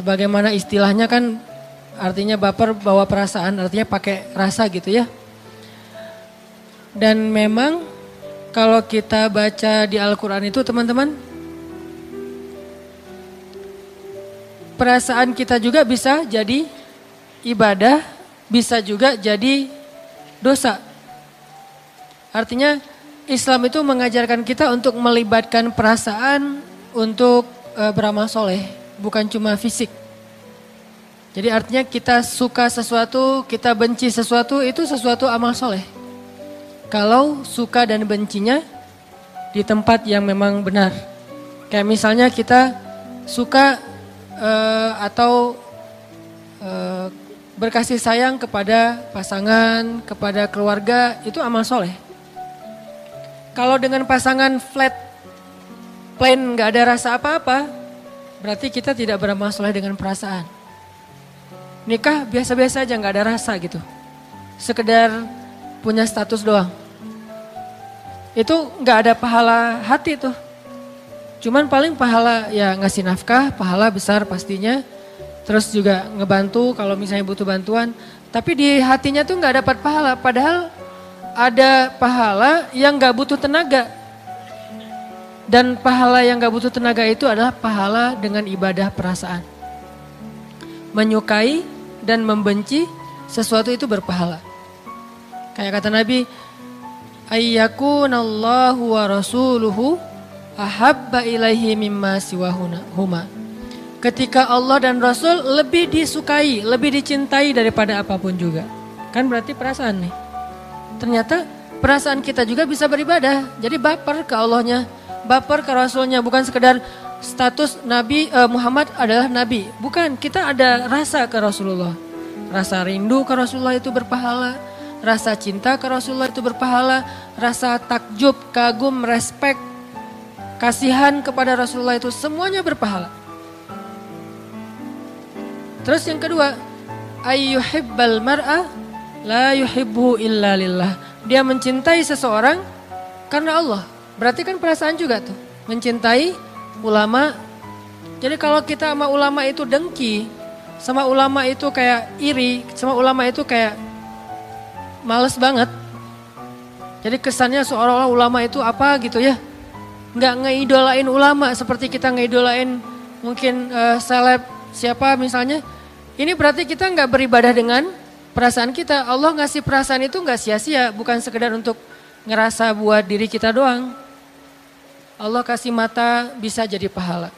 Sebagaimana istilahnya kan artinya baper bawa perasaan, artinya pakai rasa gitu ya. Dan memang kalau kita baca di Al-Quran itu teman-teman, perasaan kita juga bisa jadi ibadah, bisa juga jadi dosa. Artinya Islam itu mengajarkan kita untuk melibatkan perasaan untuk beramal soleh, bukan cuma fisik. Jadi artinya kita suka sesuatu, kita benci sesuatu, itu sesuatu amal soleh. Kalau suka dan bencinya di tempat yang memang benar. Kayak misalnya kita suka atau berkasih sayang kepada pasangan, kepada keluarga, itu amal soleh. Kalau dengan pasangan flat, plain, gak ada rasa apa-apa, berarti kita tidak beramal soleh dengan perasaan. Nikah biasa-biasa aja, gak ada rasa gitu. Sekedar punya status doang. Itu gak ada pahala hati tuh. Cuman paling pahala ya ngasih nafkah, pahala besar pastinya. Terus juga ngebantu kalau misalnya butuh bantuan. Tapi di hatinya tuh gak dapat pahala, padahal ada pahala yang gak butuh tenaga. Dan pahala yang gak butuh tenaga itu adalah pahala dengan ibadah perasaan. Menyukai dan membenci sesuatu itu berpahala. Kayak kata Nabi, ayyakunallahu wa rasuluhu ahabba ilaihi mimma siwahuma. Ketika Allah dan Rasul lebih disukai, lebih dicintai daripada apapun juga. Kan berarti perasaan nih. Ternyata perasaan kita juga bisa beribadah. Jadi baper ke Allahnya, baper ke Rasulnya. Bukan sekedar status Nabi Muhammad adalah Nabi. Bukan, kita ada rasa ke Rasulullah. Rasa rindu ke Rasulullah itu berpahala. Rasa cinta ke Rasulullah itu berpahala. Rasa takjub, kagum, respek, kasihan kepada Rasulullah itu semuanya berpahala. Terus yang kedua, ayyuhibbal mar'a la yuhibbu illa lillah. Dia mencintai seseorang karena Allah. Berarti kan perasaan juga tuh. Mencintai ulama. Jadi kalau kita sama ulama itu dengki, sama ulama itu kayak iri, sama ulama itu kayak males banget. Jadi kesannya seolah-olah ulama itu apa gitu ya. Nggak ngeidolain ulama seperti kita ngeidolain mungkin seleb siapa misalnya. Ini berarti kita nggak beribadah dengan perasaan kita. Allah ngasih perasaan itu nggak sia-sia, bukan sekedar untuk ngerasa buat diri kita doang. Allah kasih mata bisa jadi pahala.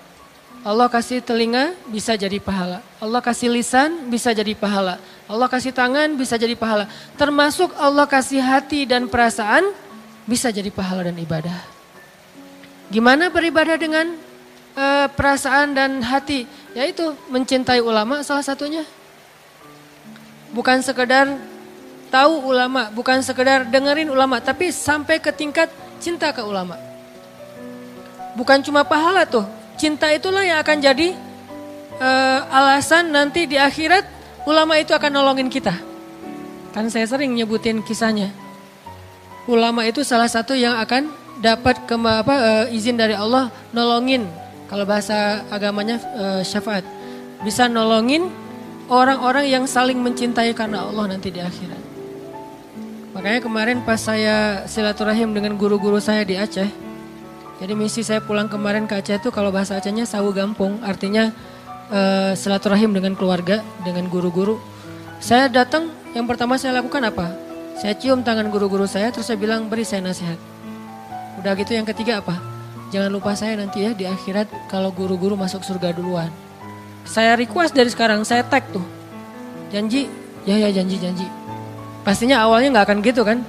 Allah kasih telinga bisa jadi pahala. Allah kasih lisan bisa jadi pahala. Allah kasih tangan bisa jadi pahala. Termasuk Allah kasih hati dan perasaan bisa jadi pahala dan ibadah. Gimana beribadah dengan perasaan dan hati? Yaitu mencintai ulama salah satunya. Bukan sekedar tahu ulama, bukan sekedar dengerin ulama, tapi sampai ke tingkat cinta ke ulama. Bukan cuma pahala tuh, cinta itulah yang akan jadi alasan nanti di akhirat ulama itu akan nolongin kita. Kan saya sering nyebutin kisahnya. Ulama itu salah satu yang akan dapat izin dari Allah nolongin. Kalau bahasa agamanya syafaat. Bisa nolongin orang-orang yang saling mencintai karena Allah nanti di akhirat. Makanya kemarin pas saya silaturahim dengan guru-guru saya di Aceh. Jadi misi saya pulang kemarin ke Aceh itu kalau bahasa Acehnya sawu gampung. Artinya silaturahim dengan keluarga, dengan guru-guru. Saya datang, yang pertama saya lakukan apa? Saya cium tangan guru-guru saya terus saya bilang beri saya nasihat. Udah gitu yang ketiga apa? Jangan lupa saya nanti ya di akhirat kalau guru-guru masuk surga duluan. Saya request dari sekarang, saya tag tuh. Janji? Ya janji. Pastinya awalnya gak akan gitu kan.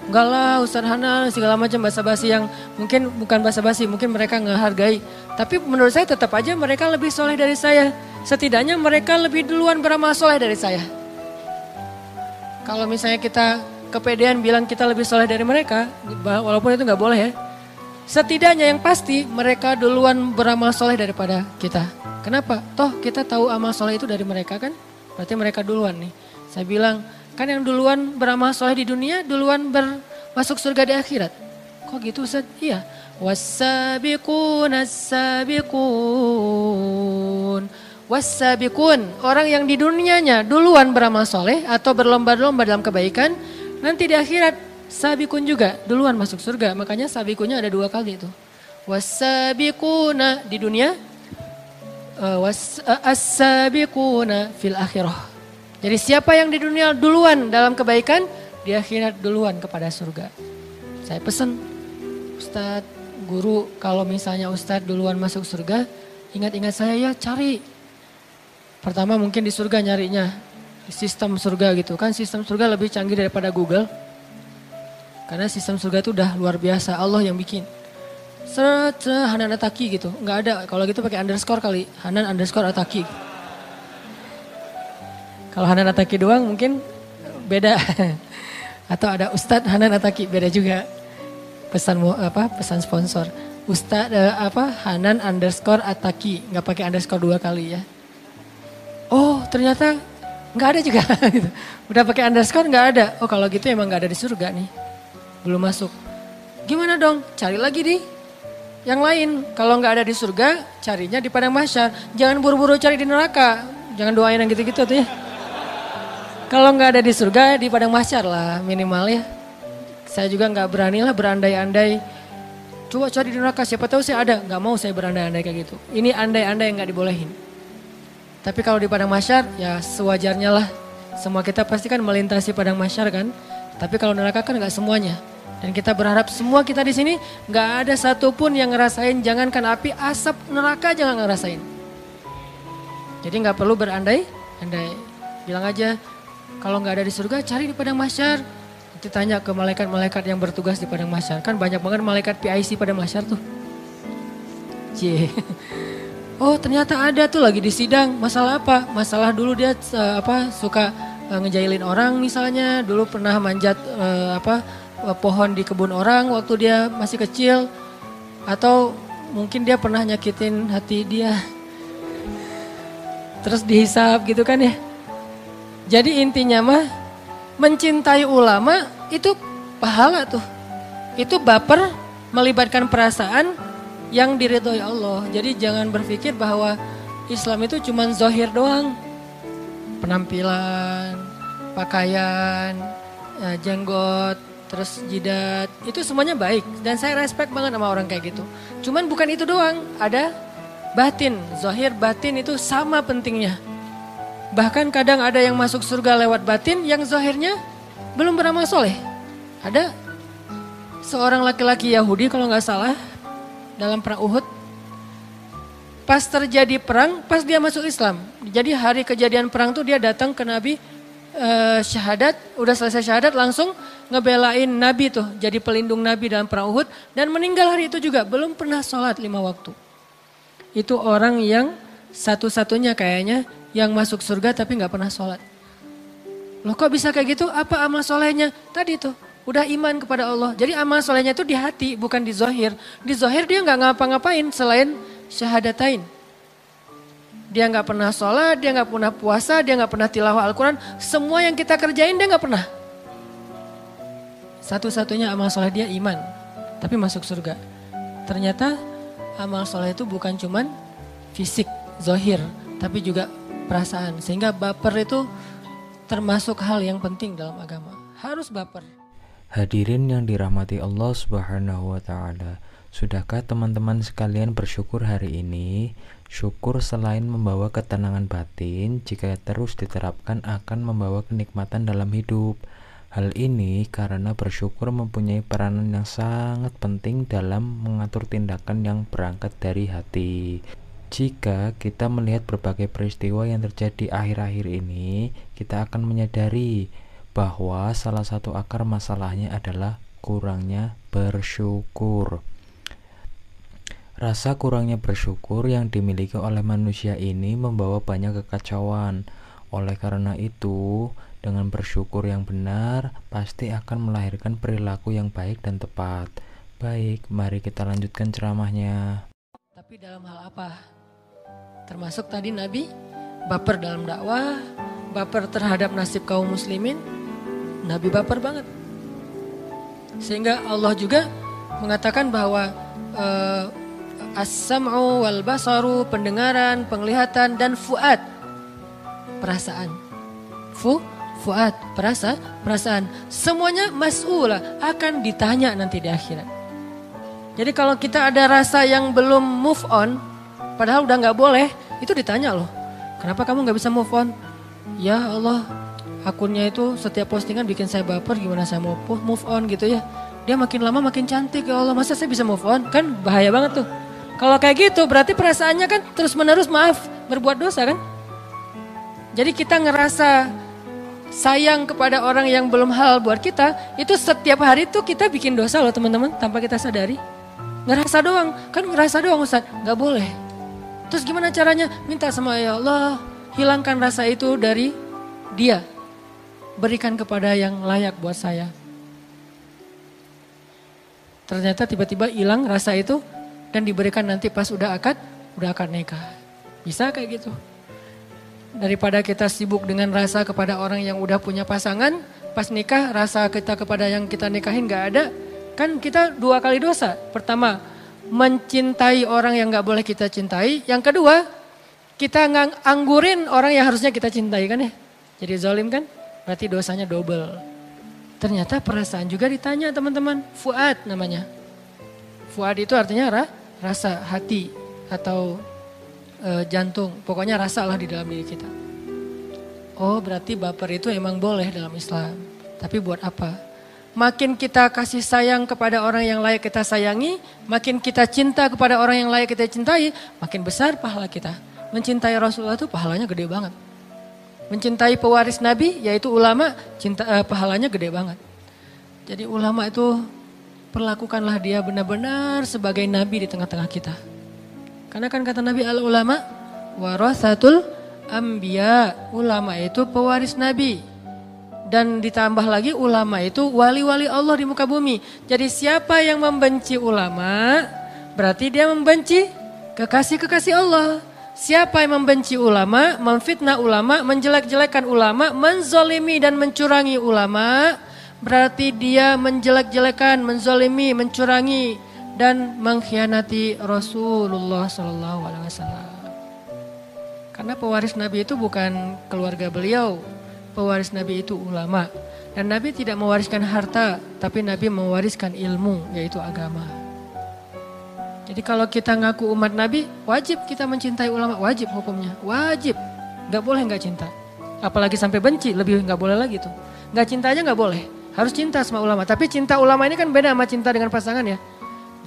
Enggak lah Ustaz Hana segala macam basa-basi yang mungkin bukan basa-basi, mungkin mereka gak hargai. Tapi menurut saya tetap aja mereka lebih soleh dari saya. Setidaknya mereka lebih duluan beramal soleh dari saya. Kalau misalnya kita kepedean bilang kita lebih soleh dari mereka, walaupun itu gak boleh ya. Setidaknya yang pasti mereka duluan beramal soleh daripada kita. Kenapa? Toh kita tahu amal soleh itu dari mereka kan? Berarti mereka duluan nih. Saya bilang, kan yang duluan beramal soleh di dunia, duluan masuk surga di akhirat. Kok gitu Ustaz? Iya. Was-sabiqun wassabiqun, orang yang di dunianya duluan beramal soleh atau berlomba-lomba dalam kebaikan, nanti di akhirat sabiqun juga duluan masuk surga. Makanya sabiqunnya ada 2 kali itu. Wassabiquna di dunia, as-sabiquna fil akhirah. Jadi siapa yang di dunia duluan dalam kebaikan, di akhirat duluan kepada surga. Saya pesan, Ustadz, guru, kalau misalnya Ustadz duluan masuk surga, ingat-ingat saya ya, cari. Pertama mungkin di surga nyarinya, di sistem surga gitu kan, sistem surga lebih canggih daripada Google. Karena sistem surga itu udah luar biasa, Allah yang bikin. Hanan Ataki gitu, nggak ada, kalau gitu pakai underscore kali, Hanan underscore Ataki. Kalau Hanan Ataki doang mungkin beda. Atau ada Ustadz Hanan Ataki, beda juga. Pesan sponsor. Ustadz Hanan underscore Ataki, nggak pakai underscore 2 kali ya. Oh ternyata nggak ada juga. Gitu. Udah pakai underscore nggak ada. Oh kalau gitu emang nggak ada di surga nih, belum masuk. Gimana dong? Cari lagi di yang lain. Kalau nggak ada di surga, carinya di padang mahsyar. Jangan buru-buru cari di neraka. Jangan doain yang gitu-gitu tuh ya. Kalau nggak ada di surga, di padang mahsyar lah minimal ya. Saya juga nggak berani lah berandai-andai. Coba cari di neraka, siapa tahu saya ada. Nggak mau saya berandai-andai kayak gitu. Ini andai-andai yang nggak dibolehin. Tapi kalau di padang mahsyar, ya sewajarnya lah. Semua kita pasti kan melintasi padang mahsyar kan. Tapi kalau neraka kan nggak semuanya. Dan kita berharap semua kita di sini nggak ada satupun yang ngerasain, jangankan api, asap neraka jangan ngerasain. Jadi nggak perlu berandai-andai. Bilang aja, kalau nggak ada di surga, cari di padang mahsyar. Nanti tanya ke malaikat-malaikat yang bertugas di padang mahsyar. Kan banyak banget malaikat PIC padang mahsyar tuh. Cie. Oh ternyata ada tuh lagi di sidang. Masalah apa? Masalah dulu dia suka ngejailin orang misalnya. Dulu pernah manjat pohon di kebun orang waktu dia masih kecil. Atau mungkin dia pernah nyakitin hati dia. Terus dihisap gitu kan ya. Jadi intinya mah mencintai ulama itu pahala tuh. Itu baper melibatkan perasaan yang diridhoi Allah. Jadi jangan berpikir bahwa Islam itu cuma zahir doang. Penampilan, pakaian, jenggot, terus jidat, itu semuanya baik. Dan saya respect banget sama orang kayak gitu. Cuman bukan itu doang, ada batin. Zahir batin itu sama pentingnya. Bahkan kadang ada yang masuk surga lewat batin yang zahirnya belum beramal soleh. Ada seorang laki-laki Yahudi kalau nggak salah dalam perang Uhud. Pas terjadi perang, pas dia masuk Islam. Jadi hari kejadian perang tuh dia datang ke Nabi syahadat, udah selesai syahadat langsung ngebelain Nabi tuh. Jadi pelindung Nabi dalam perang Uhud dan meninggal hari itu juga. Belum pernah sholat 5 waktu. Itu orang yang satu-satunya kayaknya yang masuk surga tapi gak pernah sholat. Loh kok bisa kayak gitu? Apa amal solehnya? Tadi tuh, udah iman kepada Allah. Jadi amal solehnya itu di hati, bukan di zahir. Di zahir dia gak ngapa-ngapain selain syahadatain. Dia gak pernah sholat, dia gak pernah puasa, dia gak pernah tilawah Al-Quran. Semua yang kita kerjain dia gak pernah. Satu-satunya amal soleh dia iman, tapi masuk surga. Ternyata amal soleh itu bukan cuman fisik, zahir, tapi juga perasaan. Sehingga baper itu termasuk hal yang penting dalam agama. Harus baper. Hadirin yang dirahmati Allah Subhanahu wa taala. Sudahkah teman-teman sekalian bersyukur hari ini? Syukur selain membawa ketenangan batin, jika terus diterapkan akan membawa kenikmatan dalam hidup. Hal ini karena bersyukur mempunyai peranan yang sangat penting dalam mengatur tindakan yang berangkat dari hati. Jika kita melihat berbagai peristiwa yang terjadi akhir-akhir ini, kita akan menyadari bahwa salah satu akar masalahnya adalah kurangnya bersyukur. Rasa kurangnya bersyukur yang dimiliki oleh manusia ini membawa banyak kekacauan. Oleh karena itu, dengan bersyukur yang benar pasti akan melahirkan perilaku yang baik dan tepat. Baik, mari kita lanjutkan ceramahnya. Tapi dalam hal apa? Termasuk tadi Nabi baper dalam dakwah, baper terhadap nasib kaum muslimin. Nabi baper banget. Sehingga Allah juga mengatakan bahwa as-sam'u wal basaru, pendengaran, penglihatan, dan fuad, perasaan. Fuad, perasaan. Semuanya mas'ula, akan ditanya nanti di akhirat. Jadi kalau kita ada rasa yang belum move on, padahal udah gak boleh, itu ditanya loh. Kenapa kamu gak bisa move on? Ya Allah, akunnya itu setiap postingan bikin saya baper, gimana saya mau move on gitu ya. Dia makin lama makin cantik, ya Allah, masa saya bisa move on? Kan bahaya banget tuh. Kalau kayak gitu berarti perasaannya kan terus menerus berbuat dosa kan. Jadi kita ngerasa sayang kepada orang yang belum halal buat kita, itu setiap hari tuh kita bikin dosa loh teman-teman, tanpa kita sadari. Ngerasa doang Ustaz, gak boleh. Terus gimana caranya? Minta sama ya Allah, hilangkan rasa itu dari dia. Berikan kepada yang layak buat saya. Ternyata tiba-tiba hilang rasa itu dan diberikan nanti pas udah akad nikah. Bisa kayak gitu. Daripada kita sibuk dengan rasa kepada orang yang udah punya pasangan, pas nikah rasa kita kepada yang kita nikahin gak ada, kan kita 2 kali dosa. Pertama, mencintai orang yang gak boleh kita cintai. Yang kedua, kita nganggurin orang yang harusnya kita cintai kan ya. Jadi zalim kan, berarti dosanya double. Ternyata perasaan juga ditanya teman-teman, fuad namanya. Fuad itu artinya rasa, hati atau jantung, pokoknya rasa lah di dalam diri kita. Oh berarti baper itu emang boleh dalam Islam. Tapi buat apa? Makin kita kasih sayang kepada orang yang layak kita sayangi, makin kita cinta kepada orang yang layak kita cintai, makin besar pahala kita. Mencintai Rasulullah itu pahalanya gede banget. Mencintai pewaris Nabi yaitu ulama, pahalanya gede banget. Jadi ulama itu perlakukanlah dia benar-benar sebagai Nabi di tengah-tengah kita. Karena kan kata Nabi al-ulama warasatul anbiya, ulama itu pewaris Nabi. Dan ditambah lagi ulama itu wali-wali Allah di muka bumi. Jadi siapa yang membenci ulama berarti dia membenci kekasih-kekasih Allah. Siapa yang membenci ulama, memfitnah ulama, menjelek-jelekan ulama, menzolimi dan mencurangi ulama, berarti dia menjelek-jelekan, menzolimi, mencurangi dan mengkhianati Rasulullah SAW. Karena pewaris Nabi itu bukan keluarga beliau, pewaris Nabi itu ulama. Dan Nabi tidak mewariskan harta, tapi Nabi mewariskan ilmu, yaitu agama. Jadi kalau kita ngaku umat Nabi, wajib kita mencintai ulama, wajib hukumnya, wajib. Gak boleh gak cinta. Apalagi sampai benci, lebih gak boleh lagi tuh. Gak cinta aja gak boleh, harus cinta sama ulama. Tapi cinta ulama ini kan beda sama cinta dengan pasangan ya.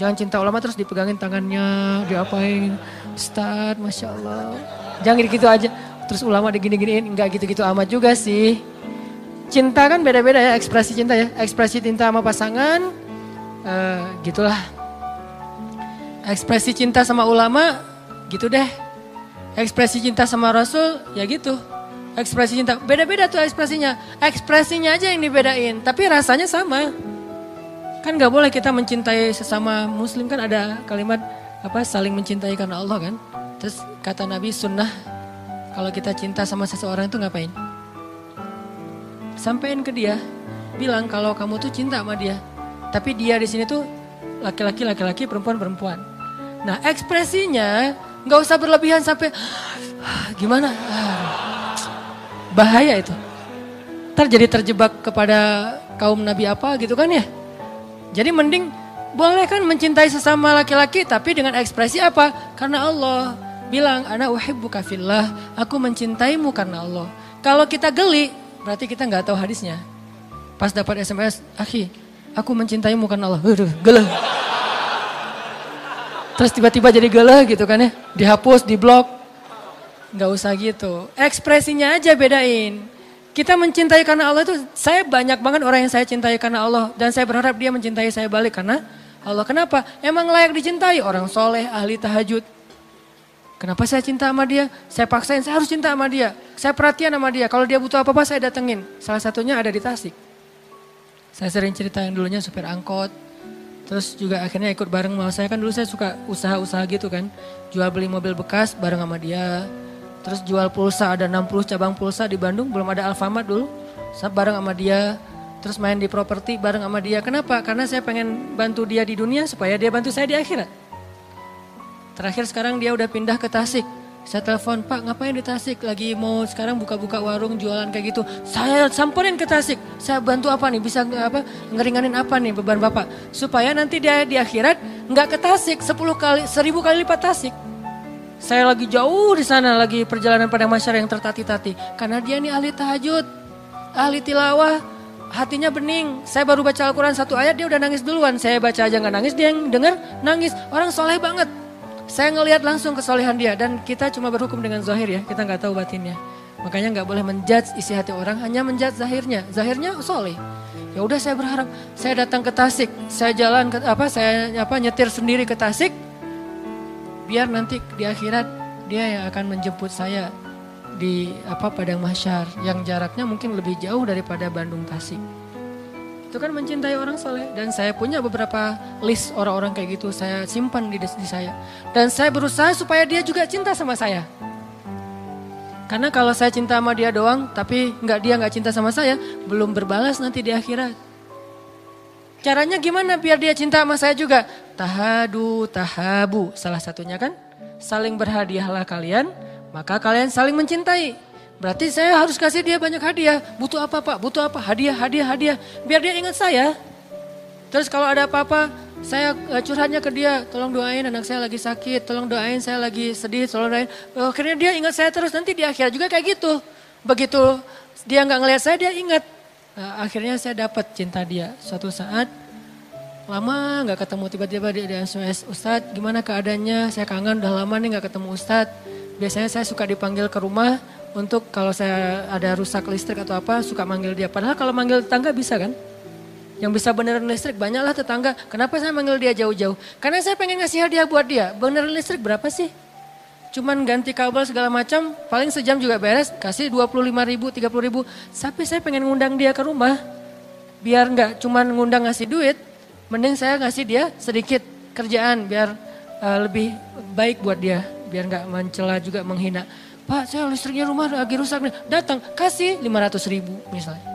Jangan cinta ulama terus dipegangin tangannya, diapain, Ustaz, Masya Allah. Jangan gitu aja, terus ulama digini-giniin, enggak gitu-gitu amat juga sih. Cinta kan beda-beda ya, ekspresi cinta ya. Ekspresi cinta sama pasangan, gitulah. Ekspresi cinta sama ulama, gitu deh. Ekspresi cinta sama Rasul, ya gitu. Ekspresi cinta, beda-beda tuh ekspresinya. Ekspresinya aja yang dibedain, tapi rasanya sama. Kan gak boleh kita mencintai sesama muslim, kan ada kalimat saling mencintai karena Allah kan. Terus kata Nabi sunnah, kalau kita cinta sama seseorang itu ngapain? Sampein ke dia, bilang kalau kamu tuh cinta sama dia. Tapi dia di sini tuh laki-laki, perempuan. Nah ekspresinya gak usah berlebihan sampai gimana? Bahaya itu. Ntar jadi terjebak kepada kaum Nabi apa gitu kan ya. Jadi mending boleh kan mencintai sesama laki-laki tapi dengan ekspresi apa? Karena Allah bilang ana uhibbuka fillah, aku mencintaimu karena Allah. Kalau kita geli berarti kita nggak tahu hadisnya. Pas dapat SMS, akhi, aku mencintaimu karena Allah. Geleh. Terus tiba-tiba jadi geleh gitu kan ya, dihapus, diblok. Nggak usah gitu. Ekspresinya aja bedain. Kita mencintai karena Allah itu, saya banyak banget orang yang saya cintai karena Allah. Dan saya berharap dia mencintai saya balik karena Allah. Kenapa? Emang layak dicintai, orang soleh, ahli tahajud. Kenapa saya cinta sama dia? Saya paksain, saya harus cinta sama dia. Saya perhatian sama dia, kalau dia butuh apa-apa saya datengin. Salah satunya ada di Tasik. Saya sering cerita yang dulunya supir angkot. Terus juga akhirnya ikut bareng sama saya, kan dulu saya suka usaha-usaha gitu kan. Jual beli mobil bekas bareng sama dia. Terus jual pulsa, ada 60 cabang pulsa di Bandung, belum ada Alfamart dulu. Saya bareng sama dia, terus main di properti bareng sama dia. Kenapa? Karena saya pengen bantu dia di dunia supaya dia bantu saya di akhirat. Terakhir sekarang dia udah pindah ke Tasik. Saya telepon, Pak ngapain di Tasik? Lagi mau sekarang buka-buka warung jualan kayak gitu. Saya samperin ke Tasik. Saya bantu apa nih? Bisa ngeringanin apa nih beban Bapak? Supaya nanti dia di akhirat nggak ke Tasik 10 kali lipat Tasik. Saya lagi jauh di sana, lagi perjalanan pada masyarakat yang tertati-tati. Karena dia nih ahli tahajud, ahli tilawah, hatinya bening. Saya baru baca Al-Quran 1 ayat, dia udah nangis duluan. Saya baca aja nggak nangis, dia yang dengar nangis. Orang soleh banget. Saya ngelihat langsung kesolehan dia, dan kita cuma berhukum dengan zahir ya, kita nggak tahu batinnya. Makanya nggak boleh menjudge isi hati orang, hanya menjudge zahirnya. Zahirnya soleh. Ya udah saya berharap, saya datang ke Tasik, saya jalan ke saya nyetir sendiri ke Tasik, biar nanti di akhirat dia yang akan menjemput saya di padang mahsyar yang jaraknya mungkin lebih jauh daripada Bandung Tasik. Itu kan mencintai orang soleh. Dan saya punya beberapa list orang-orang kayak gitu, saya simpan di saya. Dan saya berusaha supaya dia juga cinta sama saya. Karena kalau saya cinta sama dia doang, tapi dia nggak cinta sama saya, belum berbalas nanti di akhirat. Caranya gimana biar dia cinta sama saya juga? Tahadu, tahabu, salah satunya kan, saling berhadiahlah kalian, maka kalian saling mencintai. Berarti saya harus kasih dia banyak hadiah. Butuh apa Pak? Butuh apa? Hadiah. Biar dia ingat saya. Terus kalau ada apa-apa, saya curhatnya ke dia. Tolong doain anak saya lagi sakit. Tolong doain saya lagi sedih. Tolong doain. Akhirnya dia ingat saya terus. Nanti di akhirat juga kayak gitu. Begitu dia nggak ngelihat saya, dia ingat. Akhirnya saya dapat cinta dia. Suatu saat, lama nggak ketemu. Tiba-tiba dia SOS, Ustadz gimana keadaannya? Saya kangen, udah lama nih nggak ketemu Ustadz. Biasanya saya suka dipanggil ke rumah. Untuk kalau saya ada rusak listrik atau apa, suka manggil dia. Padahal kalau manggil tetangga bisa kan? Yang bisa benerin listrik, banyaklah tetangga. Kenapa saya manggil dia jauh-jauh? Karena saya pengen ngasih hadiah buat dia. Benerin listrik berapa sih? Cuman ganti kabel segala macam, paling sejam juga beres. Kasih 25.000, 30.000. Tapi saya pengen ngundang dia ke rumah. Biar nggak cuman ngundang ngasih duit, mending saya ngasih dia sedikit kerjaan. Biar lebih baik buat dia. Biar nggak mencela juga, menghina. Pak, saya listriknya rumah lagi rusak nih. Datang, kasih 500.000 misalnya.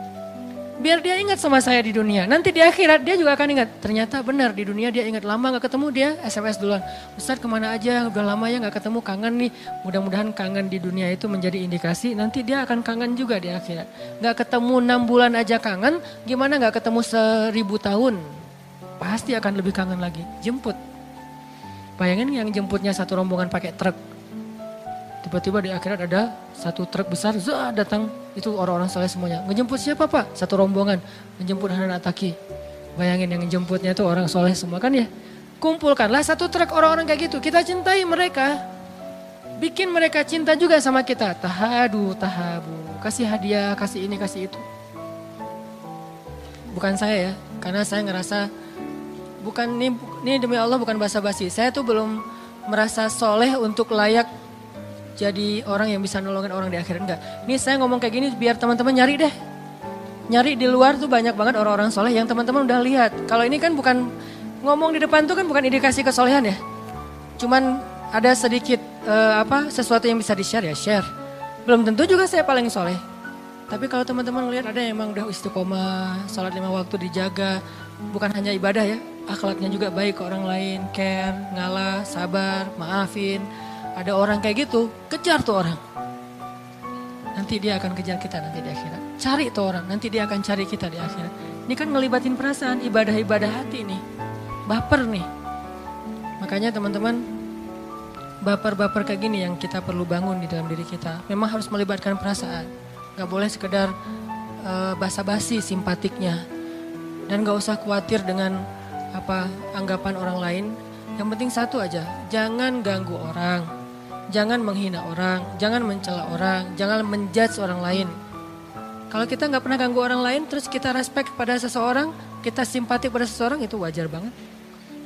Biar dia ingat sama saya di dunia. Nanti di akhirat dia juga akan ingat. Ternyata benar di dunia dia ingat, lama gak ketemu dia SMS duluan. Ustadz kemana aja, udah lama ya gak ketemu, kangen nih. Mudah-mudahan kangen di dunia itu menjadi indikasi. Nanti dia akan kangen juga di akhirat. Gak ketemu 6 bulan aja kangen, gimana gak ketemu 1000 tahun. Pasti akan lebih kangen lagi. Jemput. Bayangin yang jemputnya satu rombongan pakai truk. Tiba-tiba di akhirat ada satu truk besar, datang, itu orang-orang soleh semuanya. Ngejemput siapa Pak? Satu rombongan, ngejemput Hanan Ataki. Bayangin yang ngejemputnya itu orang soleh semua kan ya. Kumpulkanlah satu truk orang-orang kayak gitu, kita cintai mereka. Bikin mereka cinta juga sama kita. Tahadu, tahabu, kasih hadiah, kasih ini, kasih itu. Bukan saya ya, karena saya ngerasa, bukan ini demi Allah bukan basa-basi. Saya tuh belum merasa soleh untuk layak jadi orang yang bisa nolongin orang di akhirat, enggak. Ini saya ngomong kayak gini biar teman-teman nyari deh. Nyari di luar tuh banyak banget orang-orang soleh yang teman-teman udah lihat. Kalau ini kan bukan, ngomong di depan tuh kan bukan indikasi kesolehan ya. Cuman ada sedikit sesuatu yang bisa di-share ya, share. Belum tentu juga saya paling soleh. Tapi kalau teman-teman ngelihat ada yang emang udah istiqomah, sholat 5 waktu dijaga. Bukan hanya ibadah ya, akhlaknya juga baik ke orang lain, care, ngalah, sabar, maafin. Ada orang kayak gitu, kejar tuh orang. Nanti dia akan kejar kita nanti di akhirat. Cari tuh orang, nanti dia akan cari kita di akhirat. Ini kan ngelibatin perasaan, ibadah-ibadah hati nih. Baper nih. Makanya teman-teman, baper-baper kayak gini yang kita perlu bangun di dalam diri kita. Memang harus melibatkan perasaan. Gak boleh sekedar basa-basi simpatiknya. Dan gak usah khawatir dengan anggapan orang lain. Yang penting satu aja, jangan ganggu orang. Jangan menghina orang, jangan mencela orang, jangan menjudge orang lain. Kalau kita nggak pernah ganggu orang lain, terus kita respect pada seseorang, kita simpati pada seseorang, itu wajar banget.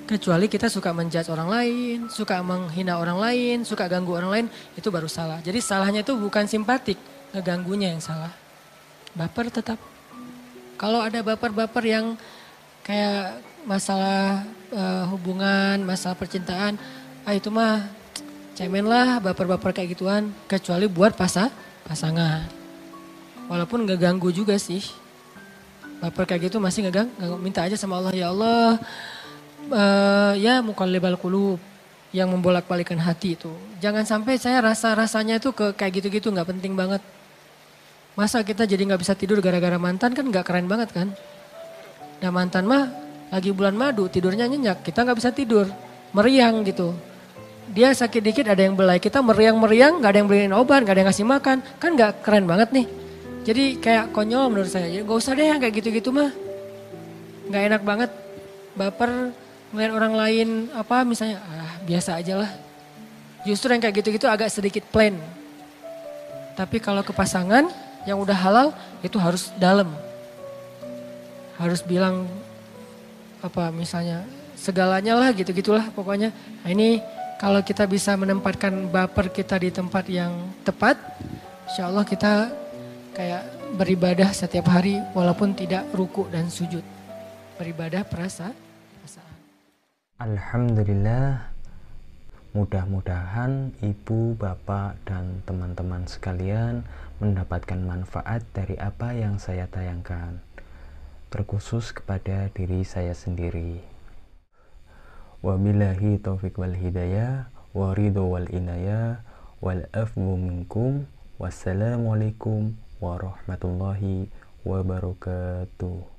Kecuali kita suka menjudge orang lain, suka menghina orang lain, suka ganggu orang lain, itu baru salah. Jadi salahnya itu bukan simpatik, ngeganggunya yang salah. Baper tetap. Kalau ada baper-baper yang kayak masalah hubungan, masalah percintaan, itu mah cemen lah baper-baper kayak gituan. Kecuali buat pasangan. Walaupun gak ganggu juga sih. Baper kayak gitu masih gak ganggu. Minta aja sama Allah, ya Allah, ya muqallibal qulub, yang membolak-balikan hati itu. Jangan sampai saya rasa-rasanya itu kayak gitu-gitu, nggak penting banget. Masa kita jadi nggak bisa tidur gara-gara mantan, kan nggak keren banget kan? Nah mantan mah lagi bulan madu, tidurnya nyenyak, kita nggak bisa tidur, meriang gitu. Dia sakit dikit ada yang belai, kita meriang-meriang, nggak ada yang beliin obat, nggak ada yang ngasih makan, kan nggak keren banget nih. Jadi kayak konyol menurut saya, jadi nggak usah deh yang kayak gitu-gitu mah. Nggak enak banget, baper ngeliat orang lain apa misalnya, biasa aja lah. Justru yang kayak gitu-gitu agak sedikit plain. Tapi kalau ke pasangan yang udah halal itu harus dalam. Harus bilang apa misalnya segalanya lah gitu-gitulah pokoknya. Nah ini kalau kita bisa menempatkan baper kita di tempat yang tepat, insya Allah kita kayak beribadah setiap hari walaupun tidak ruku dan sujud. Beribadah perasaan. Alhamdulillah, mudah-mudahan ibu, bapak, dan teman-teman sekalian mendapatkan manfaat dari apa yang saya tayangkan, terkhusus kepada diri saya sendiri. Wabillahi taufiq wal hidayah, wa ridho wal inayah, wal afwu minkum, wassalamualaikum warahmatullahi wabarakatuh.